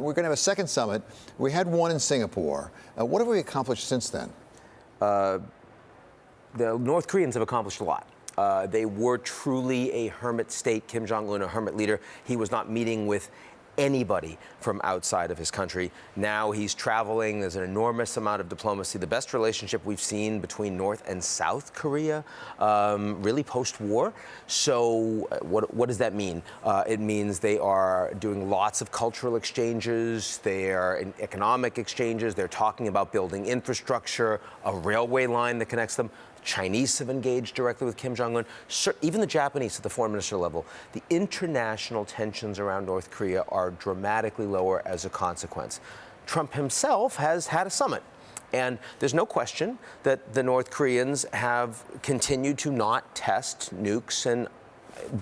We're going to have a second summit. We had one in Singapore. What have we accomplished since then? The North Koreans have accomplished a lot. They were truly a hermit state, Kim Jong-un, a hermit leader. He was not meeting with anybody from outside of his country. Now he's traveling. There's an enormous amount of diplomacy. The best relationship we've seen between North and South Korea, really post-war. So what does that mean? It means they are doing lots of cultural exchanges. They are in economic exchanges. They're talking about building infrastructure, a railway line that connects them. Chinese have engaged directly with Kim Jong-un, even the Japanese at the foreign minister level. The international tensions around North Korea are dramatically lower as a consequence. Trump himself has had a summit. And there's no question that the North Koreans have continued to not test nukes and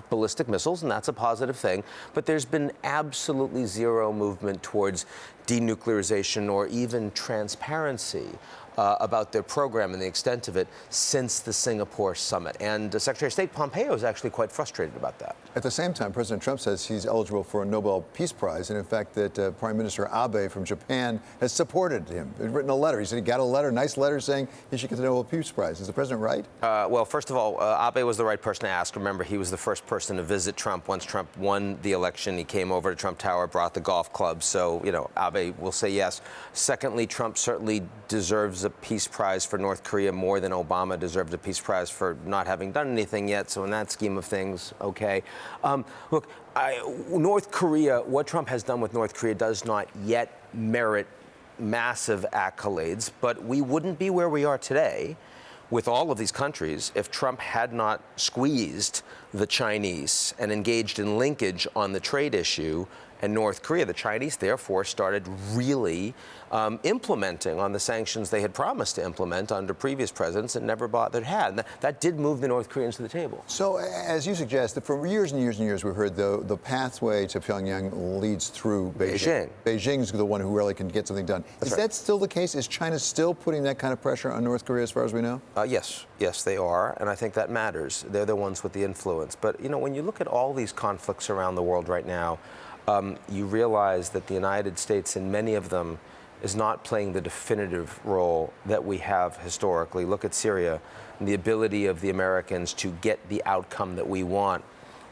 ballistic missiles, and that's a positive thing. But there's been absolutely zero movement towards denuclearization or even transparency about their program and the extent of it since the Singapore summit. And Secretary of State Pompeo is actually quite frustrated about that. At the same time, President Trump says he's eligible for a Nobel Peace Prize, and in fact that Prime Minister Abe from Japan has supported him. He's written a letter. He said he got a letter, nice letter, saying he should get the Nobel Peace Prize. Is the president right? Well, first of all, Abe was the right person to ask. Remember, he was the first person to visit Trump. Once Trump won the election, he came over to Trump Tower, brought the golf club. So, Abe will say yes. Secondly, Trump certainly deserves a peace prize for North Korea more than Obama deserved a peace prize for not having done anything yet. So in that scheme of things, okay. Look, North Korea, what Trump has done with North Korea does not yet merit massive accolades, but we wouldn't be where we are today with all of these countries if Trump had not squeezed the Chinese and engaged in linkage on the trade issue and North Korea. The Chinese, therefore, started really implementing on the sanctions they had promised to implement under previous presidents and never bothered had. And that did move the North Koreans to the table. So, as you suggest, that for years and years and years, we've heard the pathway to Pyongyang leads through Beijing. Beijing's the one who really can get something done. Is that still the case? Is China still putting that kind of pressure on North Korea as far as we know? Yes, they are. And I think that matters. They're the ones with the influence. But, when you look at all these conflicts around the world right now, you realize that the United States, in many of them, is not playing the definitive role that we have historically. Look at Syria and the ability of the Americans to get the outcome that we want.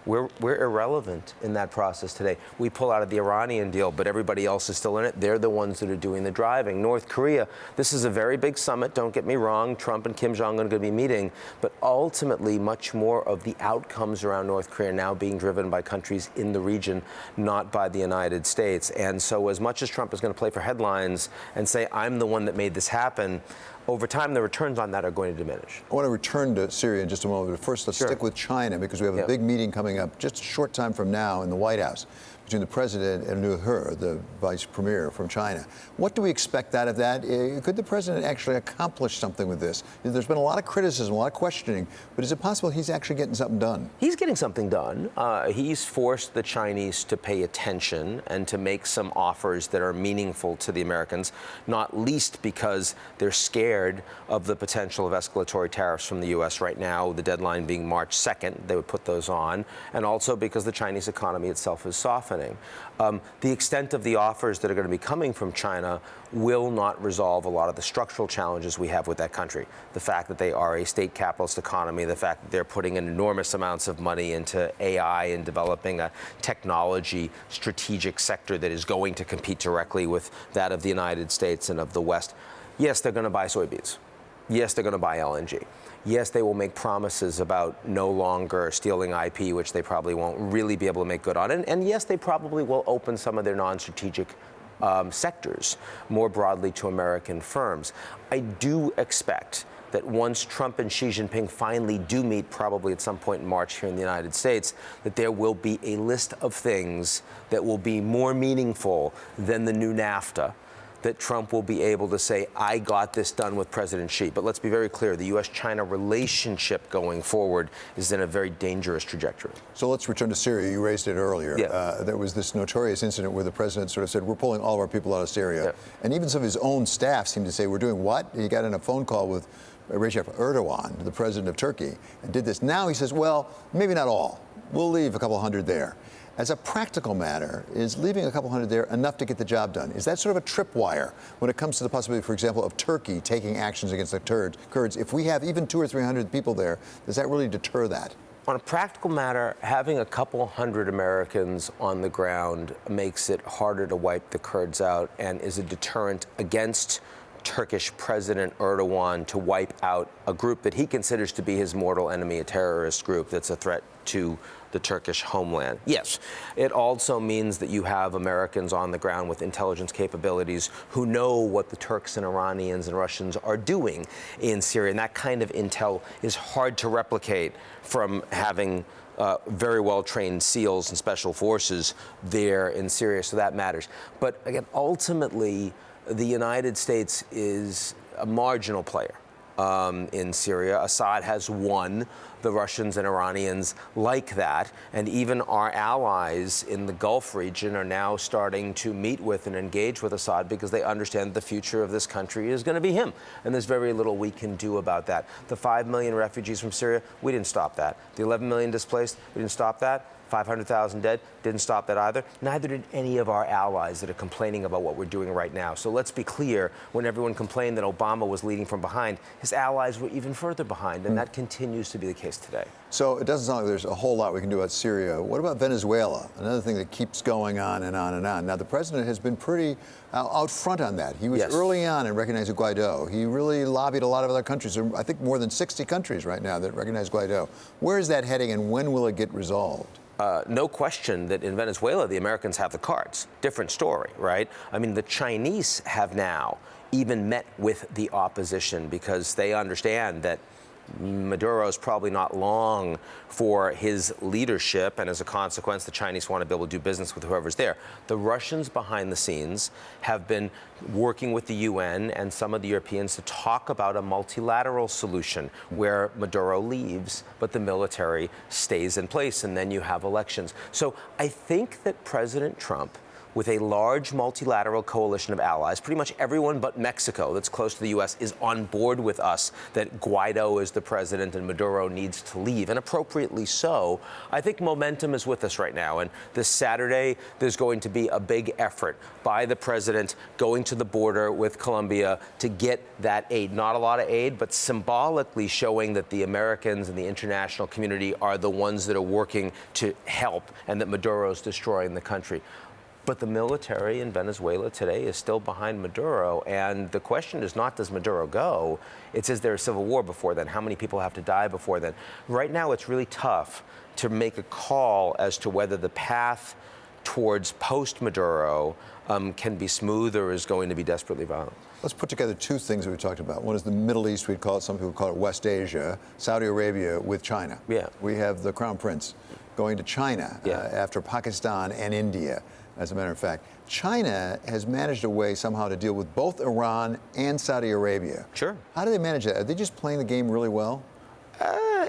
We're irrelevant in that process today. We pull out of the Iranian deal, but everybody else is still in it. They're the ones that are doing the driving. North Korea, this is a very big summit. Don't get me wrong. Trump and Kim Jong-un are going to be meeting. But ultimately, much more of the outcomes around North Korea are now being driven by countries in the region, not by the United States. And so as much as Trump is going to play for headlines and say, I'm the one that made this happen, over time, the returns on that are going to diminish. I want to return to Syria in just a moment, but first let's stick with China because we have a big meeting coming up just a short time from now in the White House between the president and Liu He, the vice premier from China. What do we expect out of that? Could the president actually accomplish something with this? There's been a lot of criticism, a lot of questioning, but is it possible he's actually getting something done? He's getting something done. He's forced the Chinese to pay attention and to make some offers that are meaningful to the Americans, not least because they're scared of the potential of escalatory tariffs from the U.S. right now, the deadline being March 2nd. They would put those on, and also because the Chinese economy itself is softening. The extent of the offers that are going to be coming from China will not resolve a lot of the structural challenges we have with that country. The fact that they are a state capitalist economy, the fact that they're putting in enormous amounts of money into AI and developing a technology strategic sector that is going to compete directly with that of the United States and of the West. Yes, they're going to buy soybeans. Yes, they're going to buy LNG. Yes, they will make promises about no longer stealing IP, which they probably won't really be able to make good on. And yes, they probably will open some of their non-strategic sectors more broadly to American firms. I do expect that once Trump and Xi Jinping finally do meet, probably at some point in March here in the United States, that there will be a list of things that will be more meaningful than the new NAFTA, that Trump will be able to say, I got this done with President Xi. But let's be very clear, the U.S.-China relationship going forward is in a very dangerous trajectory. So let's return to Syria. You raised it earlier. There was this notorious incident where the president sort of said, we're pulling all of our people out of Syria. And even some of his own staff seemed to say, we're doing what? He got in a phone call with Recep Erdogan, the president of Turkey, and did this. Now he says, well, maybe not all. We'll leave a couple hundred there. As a practical matter, is leaving a couple hundred there enough to get the job done? Is that sort of a tripwire when it comes to the possibility, for example, of Turkey taking actions against the Kurds? If we have even 200 or 300 people there, does that really deter that? On a practical matter, having a couple hundred Americans on the ground makes it harder to wipe the Kurds out and is a deterrent against Turkish President Erdogan to wipe out a group that he considers to be his mortal enemy, a terrorist group that's a threat to the Turkish homeland. Yes, it also means that you have Americans on the ground with intelligence capabilities who know what the Turks and Iranians and Russians are doing in Syria. And that kind of intel is hard to replicate from having very well-trained SEALs and special forces there in Syria, so that matters. But again, ultimately, the United States is a marginal player in Syria. Assad has won. The Russians and Iranians like that. And even our allies in the Gulf region are now starting to meet with and engage with Assad because they understand the future of this country is going to be him. And there's very little we can do about that. The 5 million refugees from Syria, we didn't stop that. The 11 million displaced, we didn't stop that. 500,000 dead, didn't stop that either. Neither did any of our allies that are complaining about what we're doing right now. So let's be clear, when everyone complained that Obama was leading from behind, his allies were even further behind, and that continues to be the case today. So it doesn't sound like there's a whole lot we can do about Syria. What about Venezuela? Another thing that keeps going on and on and on. Now, the president has been pretty out front on that. He was early on in recognizing Guaido. He really lobbied a lot of other countries. There are, I think, more than 60 countries right now that recognize Guaido. Where is that heading, and when will it get resolved? No question that in Venezuela, the Americans have the cards. Different story, right? I mean, the Chinese have now even met with the opposition because they understand that Maduro's probably not long for his leadership, and as a consequence, the Chinese want to be able to do business with whoever's there. The Russians behind the scenes have been working with the UN and some of the Europeans to talk about a multilateral solution where Maduro leaves, but the military stays in place, and then you have elections. So I think that President Trump, with a large multilateral coalition of allies, pretty much everyone but Mexico that's close to the U.S. is on board with us that Guaido is the president and Maduro needs to leave, and appropriately so. I think momentum is with us right now, and this Saturday there's going to be a big effort by the president going to the border with Colombia to get that aid. Not a lot of aid, but symbolically showing that the Americans and the international community are the ones that are working to help and that Maduro's destroying the country. But the military in Venezuela today is still behind Maduro. And the question is not, does Maduro go? It's, is there a civil war before then? How many people have to die before then? Right now, it's really tough to make a call as to whether the path towards post-Maduro can be smooth or is going to be desperately violent. Let's put together two things that we talked about. One is the Middle East, we'd call it, some people call it West Asia, Saudi Arabia with China. Yeah. We have the Crown Prince going to China after Pakistan and India. As a matter of fact, China has managed a way somehow to deal with both Iran and Saudi Arabia. Sure. How do they manage that? Are they just playing the game really well?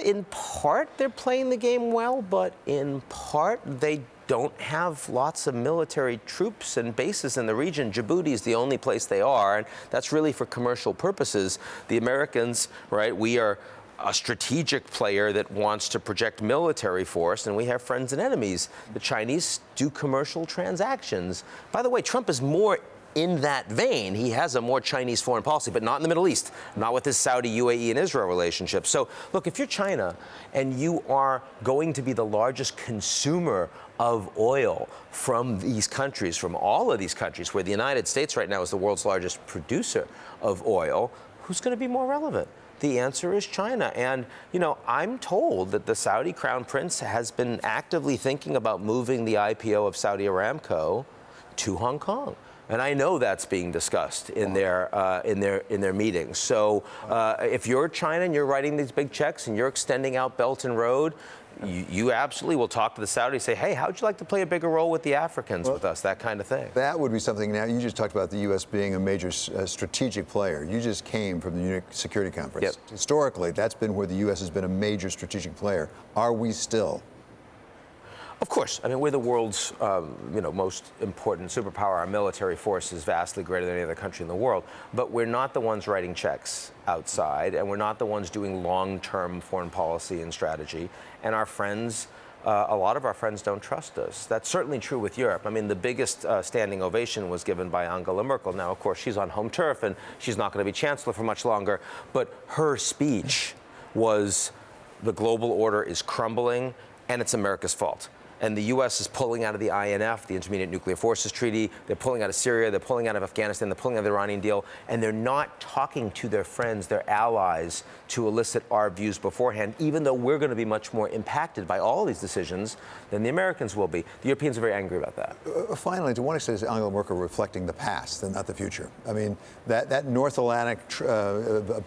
In part, they're playing the game well, but in part, they don't have lots of military troops and bases in the region. Djibouti is the only place they are, and that's really for commercial purposes. The Americans, right, we are a strategic player that wants to project military force, and we have friends and enemies. The Chinese do commercial transactions. By the way, Trump is more in that vein. He has a more Chinese foreign policy, but not in the Middle East, not with this Saudi, UAE, and Israel relationship. So, look, if you're China and you are going to be the largest consumer of oil from these countries, from all of these countries, where the United States right now is the world's largest producer of oil, who's going to be more relevant? The answer is China. And, you know, I'm told that the Saudi Crown Prince has been actively thinking about moving the IPO of Saudi Aramco to Hong Kong. And I know that's being discussed in their meetings. So if you're China and you're writing these big checks and you're extending out Belt and Road, you absolutely will talk to the Saudis, say, hey, how'd you like to play a bigger role with the Africans with us, that kind of thing. That would be something. Now, you just talked about the U.S. being a major strategic player. You just came from the Munich Security Conference. Yep. Historically, that's been where the U.S. has been a major strategic player. Are we still? Of course. I mean, we're the world's most important superpower. Our military force is vastly greater than any other country in the world. But we're not the ones writing checks outside, and we're not the ones doing long-term foreign policy and strategy. And our friends a lot of our friends don't trust us. That's certainly true with Europe. I mean, the biggest standing ovation was given by Angela Merkel. Now, of course, she's on home turf and she's not going to be chancellor for much longer. But her speech was, the global order is crumbling and it's America's fault. And the U.S. is pulling out of the INF, the Intermediate Nuclear Forces Treaty. They're pulling out of Syria. They're pulling out of Afghanistan. They're pulling out of the Iranian deal. And they're not talking to their friends, their allies, to elicit our views beforehand, even though we're going to be much more impacted by all of these decisions than the Americans will be. The Europeans are very angry about that. Finally, to what extent is Angela Merkel reflecting the past and not the future? I mean, that North Atlantic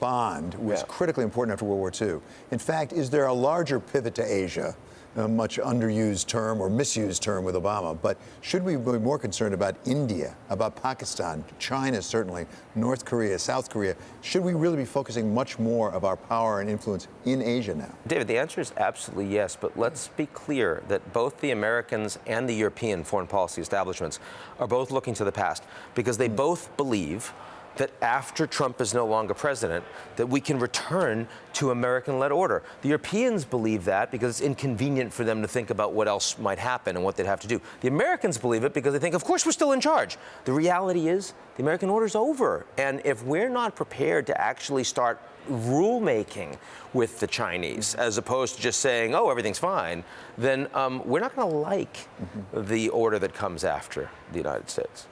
bond was critically important after World War II. In fact, is there a larger pivot to Asia? A much underused term or misused term with Obama, but should we be more concerned about India, about Pakistan, China certainly, North Korea, South Korea? Should we really be focusing much more of our power and influence in Asia now? David, the answer is absolutely yes, but let's be clear that both the Americans and the European foreign policy establishments are both looking to the past because they both believe that after Trump is no longer president, that we can return to American-led order. The Europeans believe that because it's inconvenient for them to think about what else might happen and what they'd have to do. The Americans believe it because they think, of course, we're still in charge. The reality is the American order's over. And if we're not prepared to actually start rulemaking with the Chinese, as opposed to just saying, oh, everything's fine, then we're not going to like the order that comes after the United States.